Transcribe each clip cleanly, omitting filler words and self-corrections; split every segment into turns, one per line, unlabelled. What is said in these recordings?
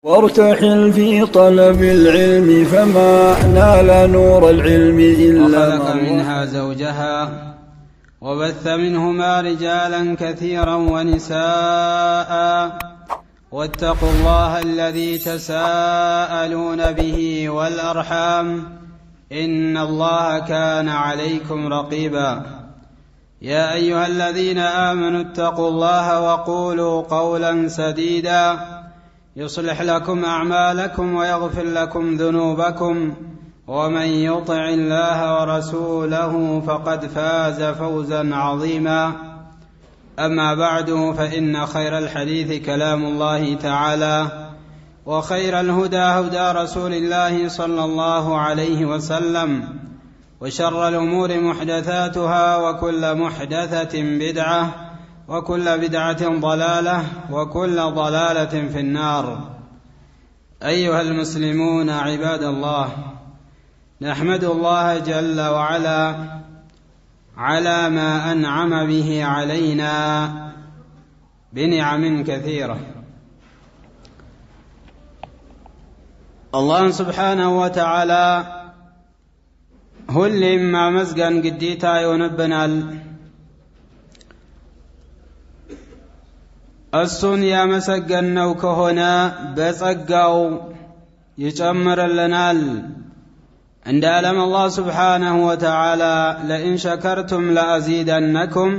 وارتحل في طلب العلم فما نال نور العلم إلا
وخلق منها زوجها وبث منهما رجالا كثيرا ونساء واتقوا الله الذي تساءلون به والأرحام إن الله كان عليكم رقيبا يا أيها الذين آمنوا اتقوا الله وقولوا قولا سديدا يصلح لكم أعمالكم ويغفر لكم ذنوبكم ومن يطع الله ورسوله فقد فاز فوزا عظيما أما بعد فإن خير الحديث كلام الله تعالى وخير الهدى هدى رسول الله صلى الله عليه وسلم وشر الأمور محدثاتها وكل محدثة بدعة وكل بدعة ضلالة وكل ضلالة في النار. أيها المسلمون عباد الله، نحمد الله جل وعلا على ما أنعم به علينا بنعم كثيرة. الله سبحانه وتعالى هو اللي ما مزقن قديتا يونبنال እሱን ያመሰገነው ከሆነ በጸጋው ይጨምርልናል። እንዳለም አላህ ስብሓነሁ ወተዓላ ለኢን ሸከርቱም ለአዚደነኩም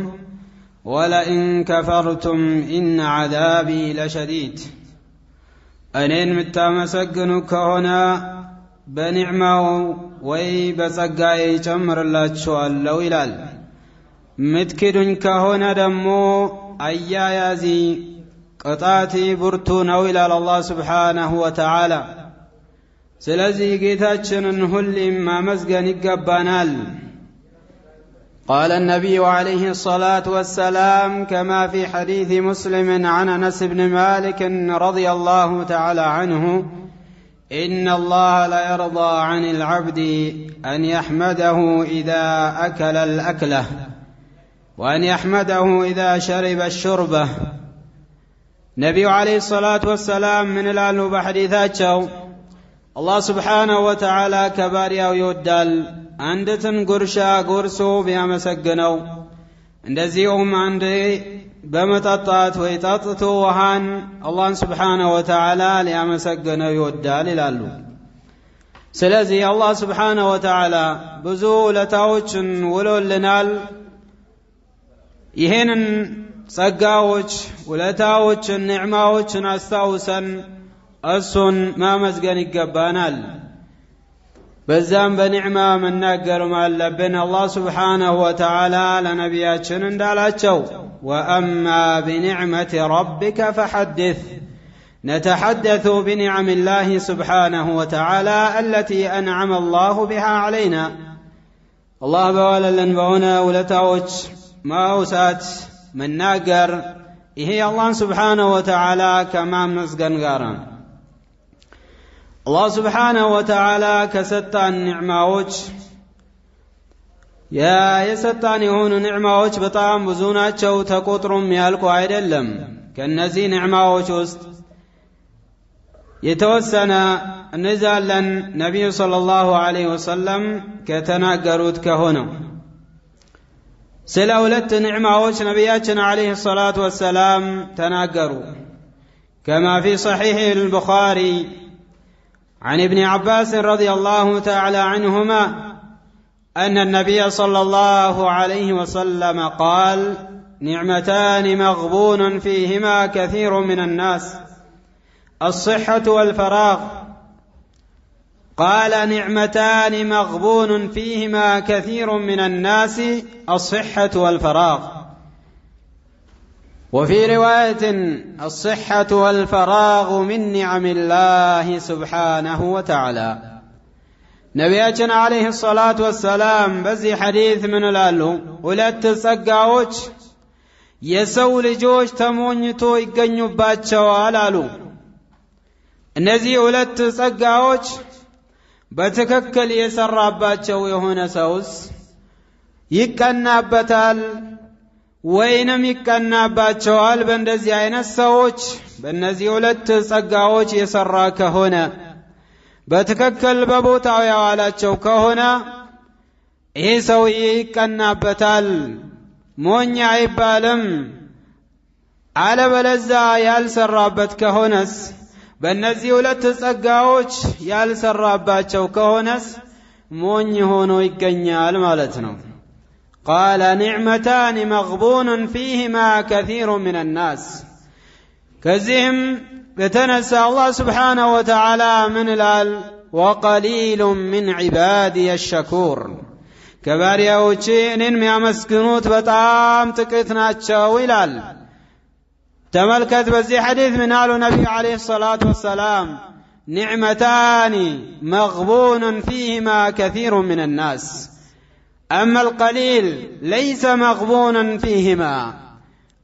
ወለኢን ከፈርቱም ኢነ ዐዛቢ ለሸዲድ። እኔን የምታመሰግኑ ከሆነ በኒዕማው ወይ በጸጋዬ ይጨምርላችኋለሁ ይላል። ምትክዱኝ ከሆነ ደግሞ አያያዚ ቅጣቲ ብርቱ ነው ይላል አላህ ስብሓነሁ ወተዓላ። ስለዚህ ጌታችንን ሁሌም ማመስገን ይገባናል። قال النبي عليه الصلاة والسلام كما في حديث مسلم عن أنس بن مالك رضي الله تعالى عنه إن الله لا يرضى عن العبد أن يحمده إذا أكل الأكلة وأن يحمده إذا شرب الشربة. نبي عليه الصلاة والسلام من الآن بحديثات الله سبحانه وتعالى كباريا ويودال عندتن قرشا قرسو بها مسقنو اندزيهم عند بمتطات ويتطتو وهان الله سبحانه وتعالى لها مسقنو يودال لالو. سلازي الله سبحانه وتعالى بزولتاوچن ولولنال ይሄንን ጸጋዎች ውለታዎችን ኒዕማዎችን አስታውሰን እሱን ማመስገን ይገባናል። በዛም በኒዕማ መናገርም አለብን። አላህ ስብሓነሁ ወተዓላ ለነቢያችን እንዳላቸው ወአማ ቢኒዕመቲ ረቢከ ፈሐድስ نتحدث بنعم الله سبحانه وتعالى التي أنعم الله بها علينا. الله بواللن بونا ولتاوች ማውሳት መናገር ይሄ አላህን ስብሓነሁ ወተዓላ ከማመስገን ጋር ነው። አላህ ስብሓነሁ ወተዓላ ከሰጣን ኒዕማዎች የሰጣን የሆኑ ኒዕማዎች በጣም ብዙ ናቸው፣ ተቆጥሮም ያልቁ አይደለም። ከነዚህ ኒዕማዎች ውስጥ የተወሰነ እንዛለን ነቢዩ ሰለላሁ ዐለይሂ ወሰለም ከተናገሩት ከሆነው ስለ ሁለት ኒዕማዎች ነቢያችን ዐለይሂ ሰላቱ ወሰላም ተናገሩ። كما في صحيح البخاري عن ابن عباس رضي الله تعالى عنهما أن النبي صلى الله عليه وسلم قال نعمتان مغبون فيهما كثير من الناس الصحة والفراغ. قال نعمتان مغبون فيهما كثير من الناس الصحة والفراغ. وفي رواية الصحة والفراغ من نعم الله سبحانه وتعالى. نبينا عليه الصلاة والسلام بزي حديث من الالو ولت ጸጋዎች የሰው ልጆች ተሞኝቶ ይገኙባቸዋል አሉ። እነዚህ ሁለት ጸጋዎች በትክክል የሰራባቸው የሆነ ሰውስ ይቀናበታል ወይንም ይቀናባቸዋል በእንደዚህ አይነት ሰዎች በእነዚህ ሁለት ጸጋዎች የሰራ ከሆነ በትክክል በቦታው ያዋላቸው ከሆነ ይሄ ሰውዬ ይቀናበታል ሞኝ አይባልም አለበለዚያ ያልሰራበት ከሆነስ በእነዚህ ሁለት ጸጋዎች ያልሰራባቸው ከሆነስ ሞኝ ሆኖ ይገኛል ማለት ነው قال نعمتان مغبون فيهما كثير من الناس كزهم بتنسى الله سبحانه وتعالى من الال وقليل من عبادي الشكور كبارياوچي እኔን የሚያመስግኑት በጣም ጥቂት ናቸው ይላል ተመልከት በዚህ ሐዲስ ምን አሉ ነብዩ አለይሂ ሰላቱ ወሰላም نعمتان مغبون فيهما كثير من الناس أما القليل ليس مغبونا فيهما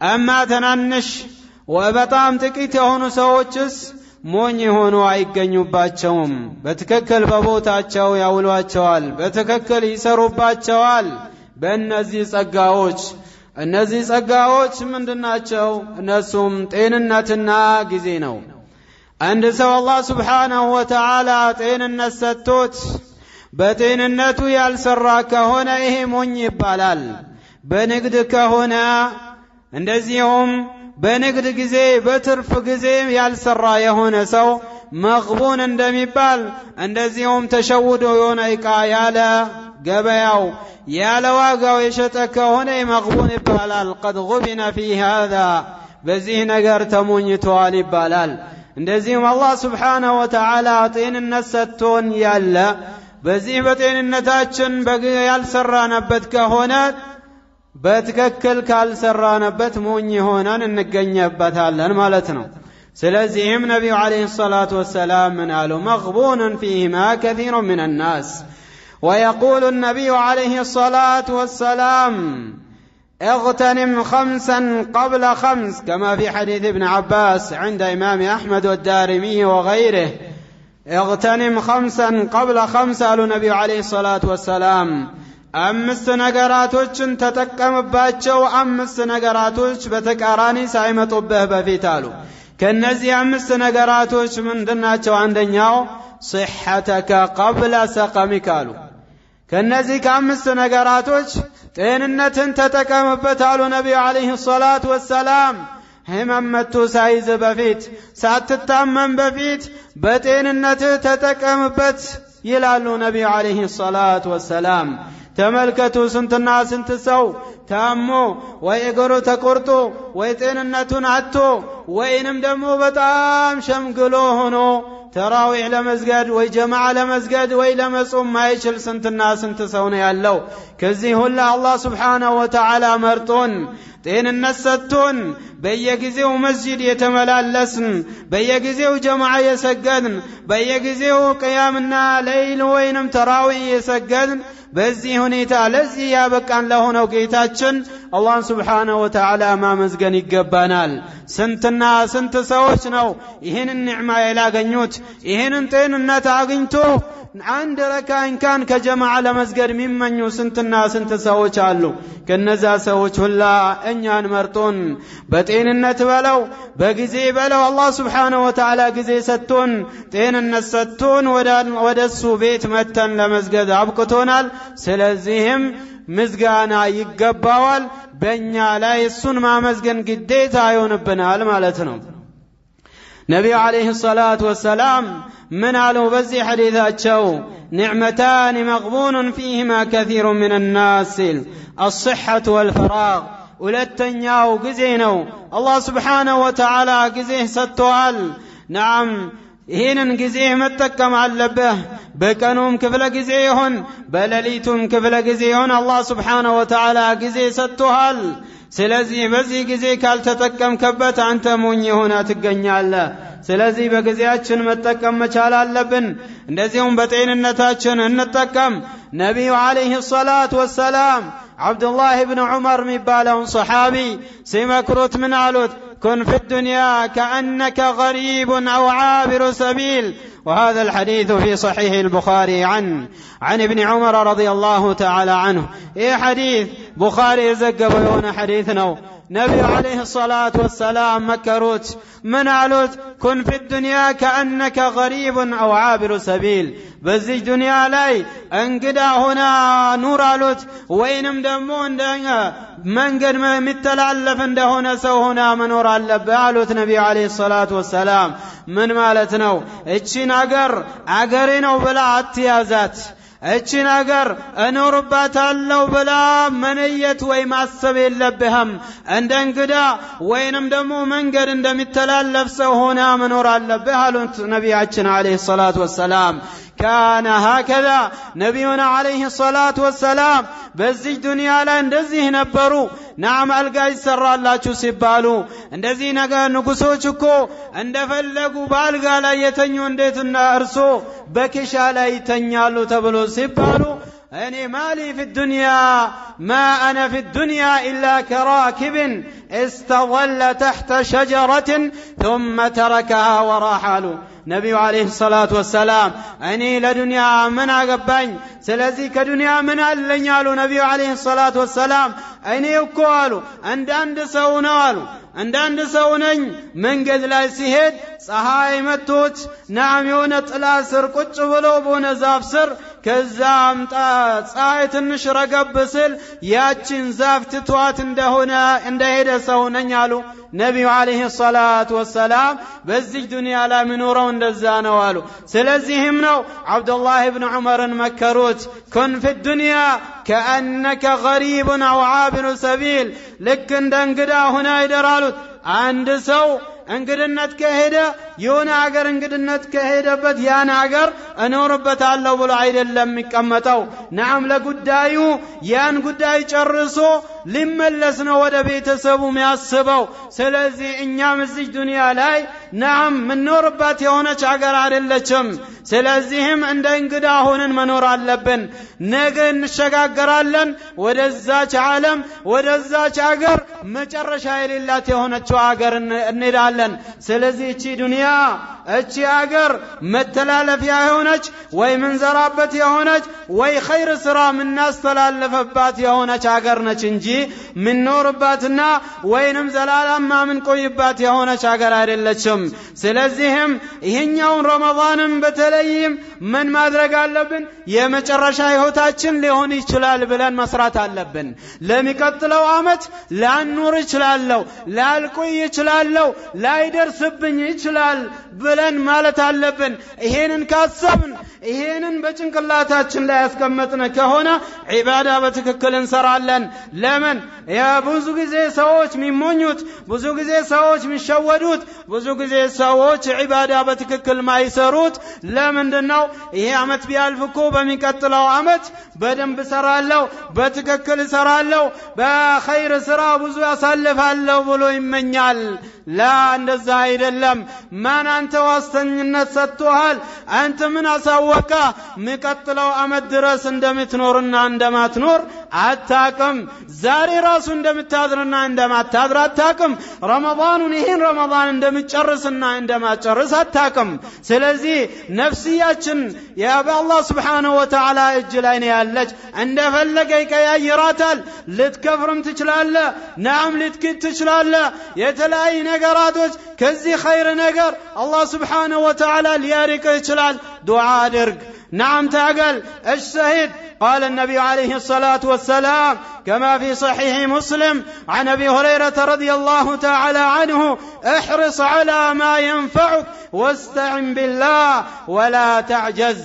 أما تنانش وبطام تكيت هونو سوچس موني هونو አይገኙባቸውም በትክክል በቦታቸው ያውሏቸዋል በትክክል ይሰሩባቸዋል በእነዚህ ጸጋዎች እነዚህ ጸጋዎች ምንድናቸው እነሱም ጤንነትና ጊዜ ነው አንድ ሰው አላህ Subhanahu Wa Ta'ala ጤንነት ሰጥቶት በጤንነቱ ያልሰራ ከሆነ ይሄ ሞኝ ይባላል በንግድ ከሆነ እንደዚሁም በንግድ ጊዜ በትርፍ ጊዜ ያልሰራ የሆነ ሰው መግቡን እንደሚባል እንደዚሁም ተሸውዶ የሆነ ዕቃ ያለ ገበያው ያለ ዋጋው የሸጠ ከሆነ መግቡን ይባላል قد غبن في هذا በዚህ ነገር ተሞኝቷል ይባላል እንደዚሁም አላህ Subhanahu Wa Ta'ala ጤንነት ሰጥቶን ያለ በዚህ በጤንነታችን ያልሰራንበት ከሆነ በትክክል ካልሰራንበት ሞኝ ሆነን እንገኘበታለን ማለት ነው ስለዚህም ነብዩ አለይሂ ሰላቱ ወሰላም ምን አሉ መግቡን فيهما كثير من الناس ويقول النبي عليه الصلاة والسلام اغتنم 5 قبل 5 كما في حديث ابن عباس عند إمام أحمد والدارمي وغيره اغتنم 5 قبل 5 قال النبي عليه الصلاة والسلام أمس ነገራቶችን ተጠቀምባቸው አምስት ነገራቶች በተቃራኒ ሳይመጡብህ በፊት አሉ ከነዚህ አምስት ነገራቶች ምንድናቸው አንደኛው صحتك قبل سقمك አሉ ከነዚህ ከአምስት ነገራቶች ጤንነትን ተጠቀምበት አሉ ነብዩ አለይሂ ሰላቱ ወሰላም ህመምቱ ሳይዝ በፊት ሳትታመም በፊት በጤንነት ተጠቀምበት ይላሉ ነብዩ አለይሂ ሰላቱ ወሰላም ተመልከቱ ስንትና ስንት ሰው ታሞ ወይ እግሩ ተቆርጦ ወይ ጤንነቱን አጥቶ ወይንም ደግሞ በጣም ሸምግሎ ሆኖ ተራዊህ ለመስገድ ወይ ጀማዓ ለመስገድ ወይ ለመጾም ማይችል ስንትና ስንት ሰው ነው ያለው ከዚህ ሁሉ አላህ Subhanahu Wa Ta'ala መርጦን ጤንነት ሰጥቶን በየጊዜው መስጂድ የተመላለስን በየጊዜው ጀማዓ የሰገድን በየጊዜው ቂያምና ለይል ወይንም ተራዊህ የሰገድን በዚህ ሁኔታ ለዚህ ያበቃን ለሆነው ጌታችን አላህ Subhanahu Wa Ta'ala ማመስገን ይገባናል ስንትና ስንት ሰዎች ነው ይሄንን ኒዕማ ያላገኙት ይሄንን ጤንነት አግኝቶ አንድ ረካ እንኳን ከጀማዓ ለመስገድ የሚመኙ ስንትና ስንት ሰዎች አሉ ከነዛ ሰዎች ሁላ እኛን መርጦን በጤንነት በለው በጊዜ በለው አላህ Subhanahu Wa Ta'ala ጊዜ ሰጥቶን ጤንነት ሰጥቶን ወደሱ ቤት መተን ለመስገድ አብቅቶናል ስለዚህም ምስጋና ይገባዋል በእኛ ላይ እሱን ማመስገን ግዴታ ይሆንብናል ማለት ነው ነብዩ አለይሂ ሰላቱ ወሰላም من قالوا بزي حديثاتشو نعمتان مغبون فيهما كثير من الناس الصحة والفراغ ولتنياو قزينو الله سبحانه وتعالى قزيه ستوال نعم ይሄንን ጊዜ መጠቀም አለበት በቀኑም ክፍለ ጊዜ ይሁን በሌሊቱም ክፍለ ጊዜ ይሁን አላህ Subhanahu Wa Ta'ala ጊዜ ሰጥቷል ስለዚህ በዚህ ጊዜ ካልተጠቀምከበት አንተ ሞኝ ሆነ ትገኛለህ ስለዚህ በጊዜያችን መጠቀም መቻል አለብን እንደዚሁም በጤንነታችን እንጠቀም ነብዩ አለይሂ ሰላቱ ወሰላም አብዱላህ ኢብኑ ዑመር ሚባለው ሱሐቢ ሲመክሩት ምን አሉት كن في الدنيا كأنك غريب أو عابر سبيل وهذا الحديث في صحيح البخاري عن ابن عمر رضي الله تعالى عنه. إيه حديث بخاري زقب يون حديثنا نبي عليه الصلاة والسلام مكروت من علوت كن في الدنيا كأنك غريب أو عابر سبيل بزي دنيا لاي انقدا هنا نور علوت وينم دمون دنيا من قد متلالف انده هنا سو هنا منور علب علوت نبي عليه الصلاة والسلام من مالتنو اتشين اقرينو بلا اتيازات እቺን አገር እኖርባታለሁ ብላ መንየት ወይ ማሰብ የለብህም እንደ እንግዳ ወይንም ደግሞ መንገድ እንደሚተላለፍ ሰው ሆነ መኖር አለብህ አሉት ነቢያችን አለይሂ ሰላቱ ወሰላም كان هكذا نبينا عليه الصلاة والسلام በዚህ ዱንያ ላይ እንደዚህ ነበሩ ናም አልጋ ይሰራላችሁ ሲባሉ እንደዚህ ነገር ንጉሶች እኮ እንደፈለጉ ባልጋ ላይ የተኙ እንዴትና እርሶ በኪሻ ላይ ይተኛሉ ተብሎ ሲባሉ أني مالي في الدنيا ما أنا في الدنيا إلا كراكب استظل تحت شجرة ثم تركها وراحله نبي عليه الصلاة والسلام أني لدنيا من أقبين سلزي كدنيا من ألنيالو نبي عليه الصلاة والسلام أني يقولوا عند سونالو عند سونين من قد لا يسيهد ፀሐይ መጥቶት ናም የሆነ ጥላ ስር ቁጭ ብሎ በሆነ ዛፍ ስር ከዛም ፀሐይ ትንሽ ረገብ ሲል ያቺን ዛፍ ትቷት እንደሆነ እንደሄደ ሰው ነኝ አሉ ነብዩ አለይሂ ሰላቱ ወሰላም በዚህ ዱንያ ላይ ምኖረው እንደዛ ነው አሉ ስለዚህም ነው አብዱላህ ኢብኑ ዑመርን መከሩት ኩን في الدنيا كأنك غريب أو عابر سبيل ልክ እንደ እንግዳ ሆነ ይደራሉት አንድ ሰው እንግድነት ከሄደ የሆነ ሀገር እንግድነት ከሄደበት ያን ሀገር እኖርበታለሁ ብሎ አይደለም የሚቀመጠው ናም ለጉዳዩ ያን ጉዳይ ጨርሶ ሊመለስ ነው ወደ ቤተሰቡ የሚያስበው ስለዚህ እኛም እዚህ ዱንያ ላይ ናም ምንኖርባት የሆነች ሀገር አይደለችም ስለዚህም እንደ እንግዳ ሆነን መኖር አለብን ነገ እንሸጋገራለን ወደዛች ዓለም ወደዛች ሀገር መጨረሻ የሌላት የሆነች ሀገር እንሄዳለን ስለዚህ እቺ ዱንያ እቺ ሀገር መተላለፊያ የሆነች ወይ ምንዘራበት የሆነች ወይ ኸይር ስራ ምናስተላልፈባት የሆነች ሀገር ነች እንጂ ምንኖርባትና ወይንም ዘላለም ምን ቆይባት የሆነች ሀገር አይደለችም ስለዚህም ይሄኛውን ረመዳንም በተለይም ምን ማድረግ አለብን የመጨረሻ ህይወታችን ሊሆን ይችላል ብለን መስራት አለብን ለሚቀጥለው አመት ላንኖር ይችላል ላልቆይ ይችላል ላይደርስብኝ ይችላል ብለን ማለት አለብን ይሄንን ካሰብን ይሄንን በጭንቅላታችን ላይ ያስቀመጥነ ከሆነ ዒባዳ በትክክል እንሰራለን ለምን ብዙ ጊዜ ሰዎች የሚሞኙት ብዙ ጊዜ ሰዎች የሚሸወዱት ብዙ ጊዜ ሰዎች ዒባዳ በትክክል ማይሰሩት ለምንድነው ይሄ አመት ቢያልፍ እኮ በሚቀጥለው አመት በደንብ ሰራለው በትክክል ሰራለው በኸይር ስራ ብዙ ያሳልፋለው ብሎ ይመኛል ላ እንደዛ አይደለም ማን አንተ ዋስተኝነት ሰጥቷል አንተ ምን አሳወቀ የሚቀጥለው አመት ድረስ እንደምትኖርና እንደማትኖር አታቅም ዛሬ ራሱ እንደምታድርና እንደማታድር አታቅም ረመዳኑን ይሄን ረመዳን እንደምትጨርስና እንደማትጨርስ አታቅም ስለዚህ ነፍስያችን ያ በአላህ Subhanahu Wa Ta'ala እጅ ላይ ነው ያለች እንደፈለገ ይቀያይራታል ልትከፍርም ትችላለህ ናም ልትክድ ትችላለህ የተለያየ ነገራቶች ከዚህ ኸይር ነገር አላህ Subhanahu Wa Ta'ala ሊያርቅ ይችላል ዱዓ አድርግ نعم تعقل اجتهد قال النبي عليه الصلاة والسلام كما في صحيح مسلم عن أبي هريرة رضي الله تعالى عنه احرص على ما ينفعك واستعن بالله ولا تعجز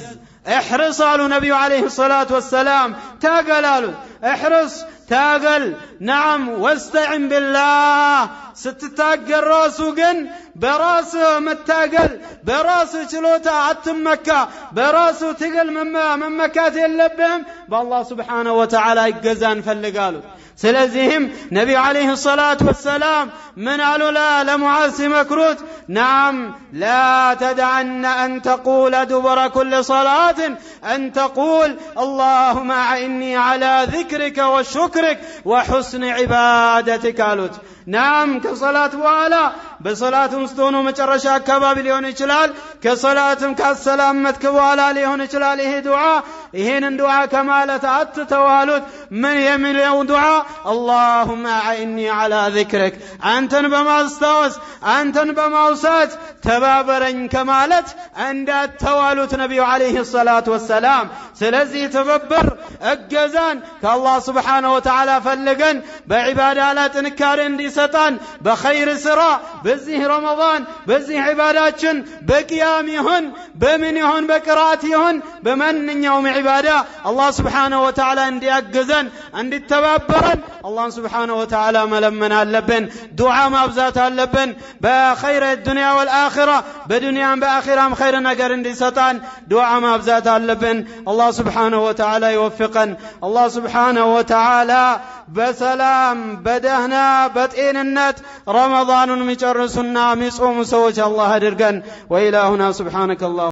احرص على النبي عليه الصلاة والسلام تاقل احرص تاقل نعم واستعن بالله ستتاقل راسو قن براس متاقل براس چلوتا عتمكا براسو تقل ممكات اللبهم بالله سبحانه وتعالى يقزان فلقالو سلزهم نبي عليه الصلاة والسلام من قالوا لا لمعاذ مكروت نعم لا تدعن أن تقول دبر كل صلاة أن تقول اللهم أعني على ذكرك وشكرك وحسن عبادتك قالوا نعم كصلاة وعلا በሶላቱም ውስጥ ሆኖ መጨረሻ አካባቢ ሊሆን ይችላል ከሶላቱም ካሰላመት ከበኋላ ሊሆን ይችላል ይሄ ዱዓ ይሄንን ዱዓ ከማለት አትተዋሉት ምን የሚለው ዱዓ اللهم اعني على ذكرك አንተን በማስታወስ አንተን በማውሳት ተባበረኝ ከማለት እንዳትተዋሉት ነብዩ አለይሂ ሰላቱ ወሰላም ስለዚህ ተበበር እገዛን ከአላህ Subhanahu Wa Ta'ala ፈልገን በዒባዳ ላይ ጥንካሬ እንዲሰጣን በኸይር ስራ በዚህ ረመዳን በዚህ ዒባዳችን በቂያም ይሁን በምን ይሁን በቅራት ይሁን በማንኛውም ዒባዳ አላህ Subhanahu Wa Ta'ala እንዲያግዘን እንዲተባበረን አላህ Subhanahu Wa Ta'ala መለመን አለብን ዱዓ ማብዛት አለብን በኸይር الدنيا والآخرة በዱንያም በአኺራም ኸይር ነገር እንዲሰጣን ዱዓ ማብዛት አለብን አላህ Subhanahu Wa Ta'ala ይወፍቀን አላህ Subhanahu Wa Ta'ala በሰላም በደህና በጤንነት ረመዳኑን የሚጨርሱና የሚጾሙ ሰዎች አላህ አድርገን ወኢላሁና ሱብሃነከ አላህ